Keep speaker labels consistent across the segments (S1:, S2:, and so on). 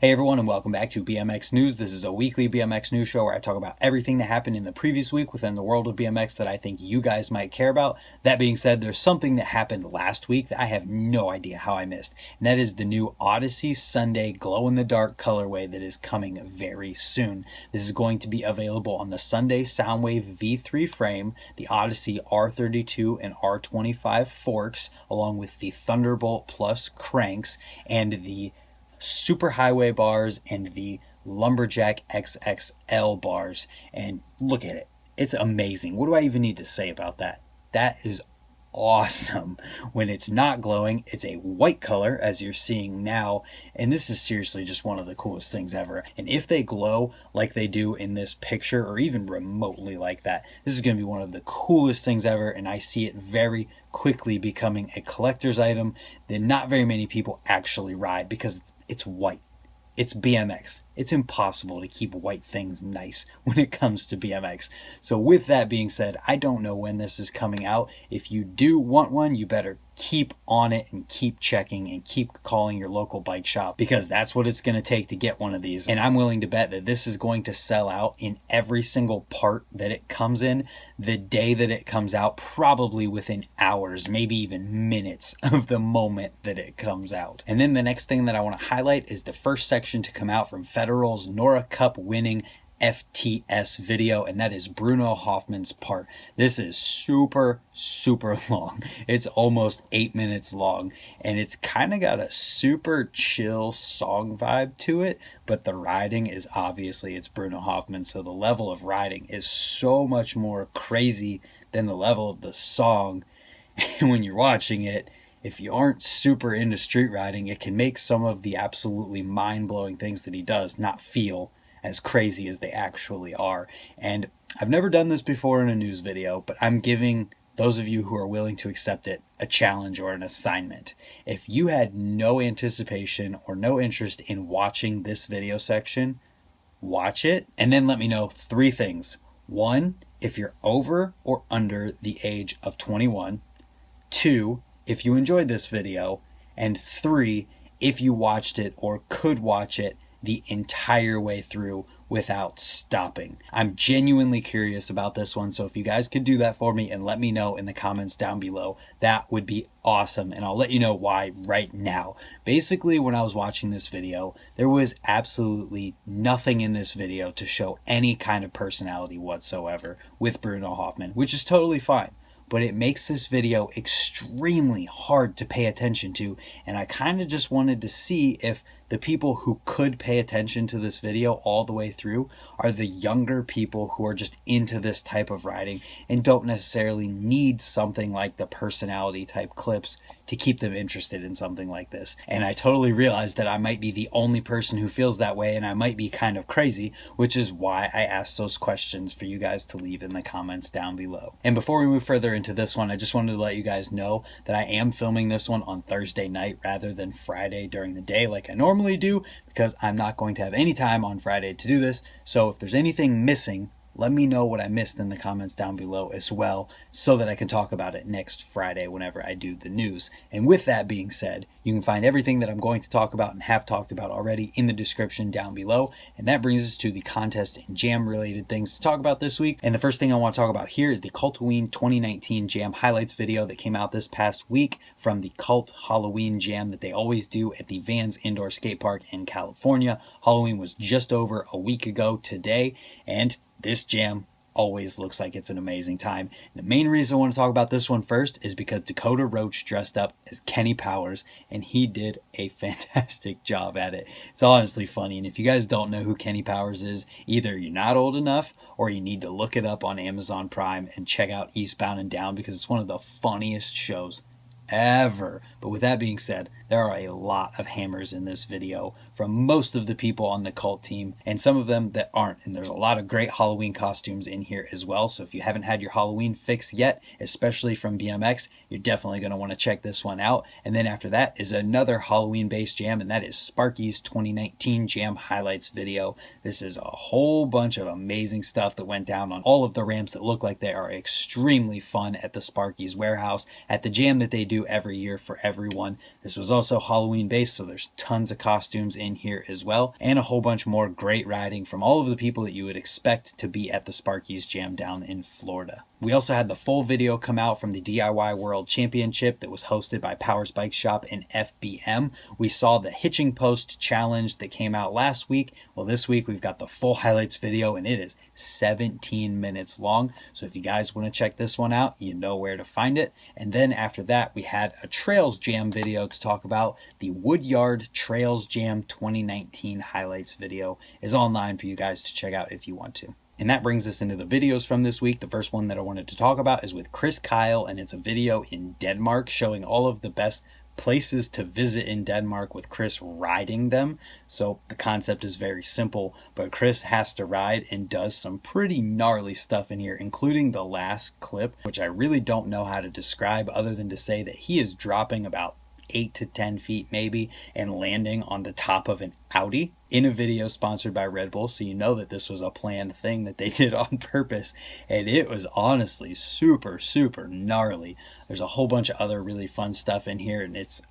S1: Hey everyone, and welcome back to BMX News. This is a weekly BMX news show where I talk about everything that happened in the previous week within the world of BMX that I think you guys might care about. That being said, there's something that happened last week that I have no idea how I missed, and that is the new Odyssey Sunday glow-in-the-dark colorway that is coming very soon. This is going to be available on the Sunday Soundwave V3 frame, the Odyssey R32 and R25 forks, along with the Thunderbolt Plus cranks, and the Superhighway bars and the Lumberjack XXL bars. And look at it. It's amazing. What do I even need to say about that? That is awesome. When it's not glowing, it's a white color as you're seeing now, and this is seriously just one of the coolest things ever. And if they glow like they do in this picture, or even remotely like that, this is going to be one of the coolest things ever, and I see it very quickly becoming a collector's item that not very many people actually ride because it's white. It's BMX. It's impossible to keep white things nice when it comes to BMX. So with that being said, I don't know when this is coming out. If you do want one, you better keep on it and keep checking and keep calling your local bike shop, because that's what it's going to take to get one of these. And I'm willing to bet that this is going to sell out in every single part that it comes in the day that it comes out, probably within hours, maybe even minutes of the moment that it comes out. And then the next thing that I want to highlight is the first section to come out from Federal's Nora Cup winning FTS video, and that is Bruno Hoffmann's part. This is super long. It's almost 8 minutes long, and it's kind of got a super chill song vibe to it, but the riding is obviously, it's Bruno Hoffmann, so the level of riding is so much more crazy than the level of the song. And when you're watching it, if you aren't super into street riding, it can make some of the absolutely mind-blowing things that he does not feel as crazy as they actually are. And I've never done this before in a news video, but I'm giving those of you who are willing to accept it a challenge or an assignment. If you had no anticipation or no interest in watching this video section, watch it and then let me know 3 things. 1, if you're over or under the age of 21. 2, if you enjoyed this video. And 3, if you watched it or could watch it the entire way through without stopping. I'm genuinely curious about this one, so if you guys could do that for me and let me know in the comments down below, that would be awesome, and I'll let you know why right now. Basically, when I was watching this video, there was absolutely nothing in this video to show any kind of personality whatsoever with Bruno Hoffmann, which is totally fine. But it makes this video extremely hard to pay attention to, and I kind of just wanted to see if the people who could pay attention to this video all the way through are the younger people who are just into this type of riding and don't necessarily need something like the personality type clips to keep them interested in something like this. And I totally realized that I might be the only person who feels that way, and I might be kind of crazy, which is why I asked those questions for you guys to leave in the comments down below. And before we move further into this one, I just wanted to let you guys know that I am filming this one on Thursday night rather than Friday during the day like I normally do, because I'm not going to have any time on Friday to do this. So if there's anything missing, let me know what I missed in the comments down below as well, so that I can talk about it next Friday whenever I do the news. And with that being said, you can find everything that I'm going to talk about and have talked about already in the description down below. And that brings us to the contest and jam related things to talk about this week. And the first thing I want to talk about here is the Cultoween 2019 Jam highlights video that came out this past week from the Cult Halloween Jam that they always do at the Vans Indoor Skate Park in California. Halloween was just over a week ago today, and this jam always looks like it's an amazing time. The main reason I want to talk about this one first is because Dakota Roach dressed up as Kenny Powers, and he did a fantastic job at it. It's honestly funny, and if you guys don't know who Kenny Powers is, either you're not old enough or you need to look it up on Amazon Prime and check out Eastbound and Down, because it's one of the funniest shows ever. But with that being said, there are a lot of hammers in this video from most of the people on the Cult team, and some of them that aren't. And there's a lot of great Halloween costumes in here as well. So if you haven't had your Halloween fix yet, especially from BMX, you're definitely going to want to check this one out. And then after that is another Halloween based jam, and that is Sparky's 2019 Jam highlights video. This is a whole bunch of amazing stuff that went down on all of the ramps that look like they are extremely fun at the Sparky's warehouse at the jam that they do every year for everyone. This was also Halloween based, so there's tons of costumes in here as well, and a whole bunch more great riding from all of the people that you would expect to be at the Sparky's Jam down in Florida. We also had the full video come out from the DIY World Championship that was hosted by Powers Bike Shop and FBM. We saw the hitching post challenge that came out last week. Well, this week we've got the full highlights video, and it is 17 minutes long. So if you guys want to check this one out, you know where to find it. And then after that, we had a Trails Jam video to talk about. The Woodyard Trails Jam 2019 highlights video is online for you guys to check out if you want to. And that brings us into the videos from this week. The first one that I wanted to talk about is with Kriss Kyle, and it's a video in Denmark showing all of the best places to visit in Denmark with Kriss riding them. So the concept is very simple, but Kriss has to ride and does some pretty gnarly stuff in here, including the last clip, which I really don't know how to describe other than to say that he is dropping about 8 to 10 feet maybe and landing on the top of an Audi in a video sponsored by Red Bull. So you know that this was a planned thing that they did on purpose, and it was honestly super gnarly. There's a whole bunch of other really fun stuff in here, and it's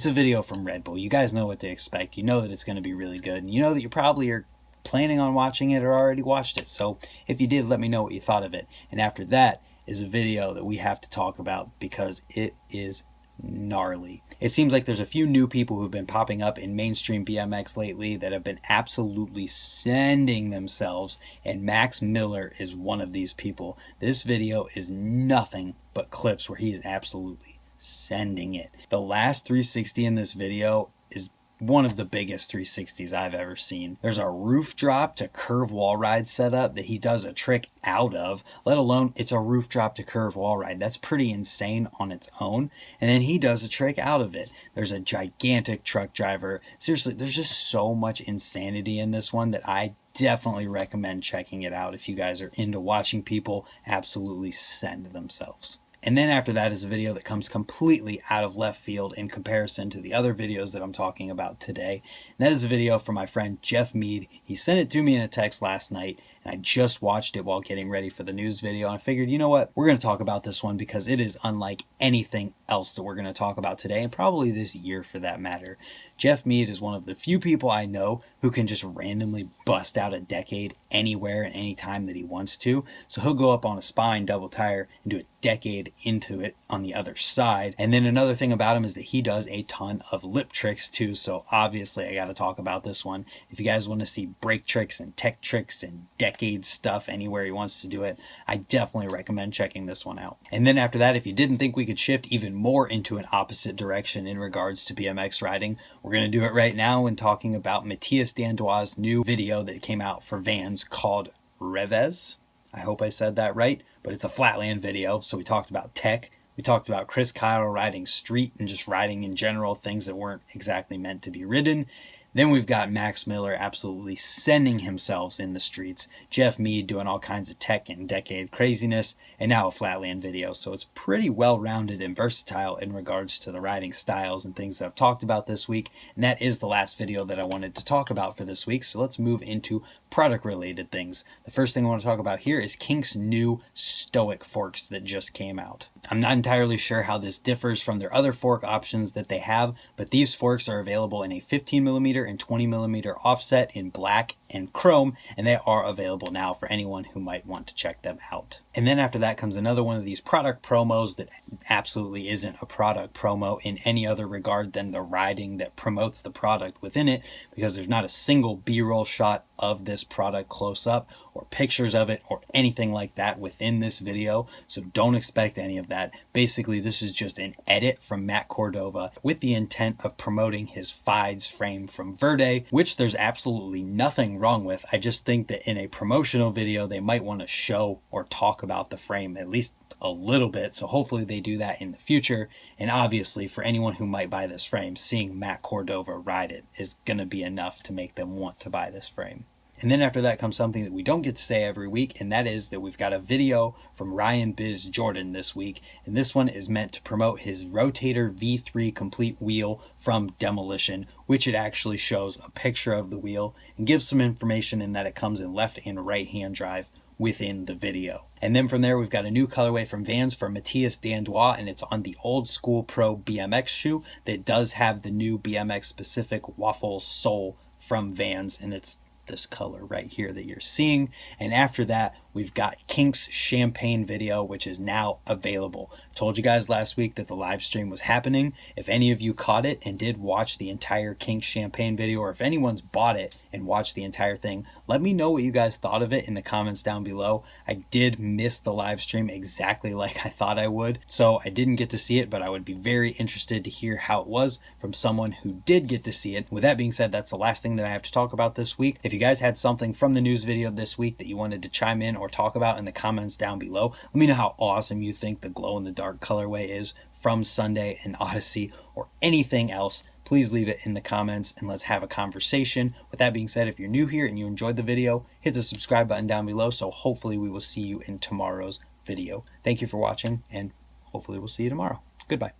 S1: a video from Red Bull. You guys know what to expect. You know that it's going to be really good, and you know that you probably are planning on watching it or already watched it. So if you did, let me know what you thought of it. And after that is a video that we have to talk about because it is gnarly. It seems like there's a few new people who've been popping up in mainstream BMX lately that have been absolutely sending themselves, and Max Miller is one of these people. This video is nothing but clips where he is absolutely sending it. The last 360 in this video is one of the biggest 360s I've ever seen. There's a roof drop to curve wall ride setup that he does a trick out of, let alone it's a roof drop to curve wall ride. That's pretty insane on its own. And then he does a trick out of it. There's a gigantic truck driver. Seriously, there's just so much insanity in this one that I definitely recommend checking it out if you guys are into watching people absolutely send themselves. And then after that is a video that comes completely out of left field in comparison to the other videos that I'm talking about today. And that is a video from my friend Geoff Meade. He sent it to me in a text last night, and I just watched it while getting ready for the news video. And I figured, you know what? We're going to talk about this one because it is unlike anything else that we're going to talk about today, and probably this year for that matter. Geoff Meade is one of the few people I know who can just randomly bust out a decade anywhere and anytime that he wants to. So he'll go up on a spine double tire and do a decade into it on the other side. And then another thing about him is that he does a ton of lip tricks too. So obviously I got to talk about this one. If you guys want to see brake tricks and tech tricks and decade stuff anywhere he wants to do it, I definitely recommend checking this one out. And then after that, if you didn't think we could shift even more into an opposite direction in regards to BMX riding, we're going to do it right now when talking about Matthias Dandois' new video that came out for Vans called Revez. I hope I said that right, but it's a flatland video. So we talked about tech. We talked about Kriss Kyle riding street and just riding in general, things that weren't exactly meant to be ridden. Then we've got Max Miller absolutely sending himself in the streets, Geoff Meade doing all kinds of tech and decade craziness, and now a flatland video. So it's pretty well-rounded and versatile in regards to the riding styles and things that I've talked about this week. And that is the last video that I wanted to talk about for this week. So let's move into product-related things. The first thing I want to talk about here is Kink's new Stoic forks that just came out. I'm not entirely sure how this differs from their other fork options that they have, but these forks are available in a 15mm and 20mm offset in black and chrome, and they are available now for anyone who might want to check them out. And then after that comes another one of these product promos that absolutely isn't a product promo in any other regard than the riding that promotes the product within it, because there's not a single B-roll shot of this product close up or pictures of it or anything like that within this video, so don't expect any of that. Basically, this is just an edit from Matt Cordova with the intent of promoting his Fides frame from Verde, which there's absolutely nothing wrong with. I just think that in a promotional video, they might want to show or talk about the frame at least a little bit, so hopefully they do that in the future. And obviously for anyone who might buy this frame, seeing Matt Cordova ride it is gonna be enough to make them want to buy this frame. And then after that comes something that we don't get to say every week, and that is that we've got a video from Ryan Biz Jordan this week, and this one is meant to promote his Rotator V3 complete wheel from Demolition, which it actually shows a picture of the wheel and gives some information in that it comes in left and right hand drive, within the video. And then from there, we've got a new colorway from Vans for Matthias Dandois, and it's on the Old School Pro BMX shoe that does have the new BMX specific waffle sole from Vans, and it's this color right here that you're seeing. And after that, we've got Kink's Champagne video, which is now available. I told you guys last week that the live stream was happening. If any of you caught it and did watch the entire Kink Champagne video, or if anyone's bought it and watched the entire thing, let me know what you guys thought of it in the comments down below. I did miss the live stream exactly like I thought I would, so I didn't get to see it, but I would be very interested to hear how it was from someone who did get to see it. With that being said, that's the last thing that I have to talk about this week. If you guys had something from the news video this week that you wanted to chime in or talk about in the comments down below, let me know how awesome you think the glow-in-the-dark colorway is from Sunday and Odyssey, or anything else. Please leave it in the comments and let's have a conversation. With that being said, if you're new here and you enjoyed the video, hit the subscribe button down below, so hopefully we will see you in tomorrow's video. Thank you for watching, and hopefully we'll see you tomorrow. Goodbye.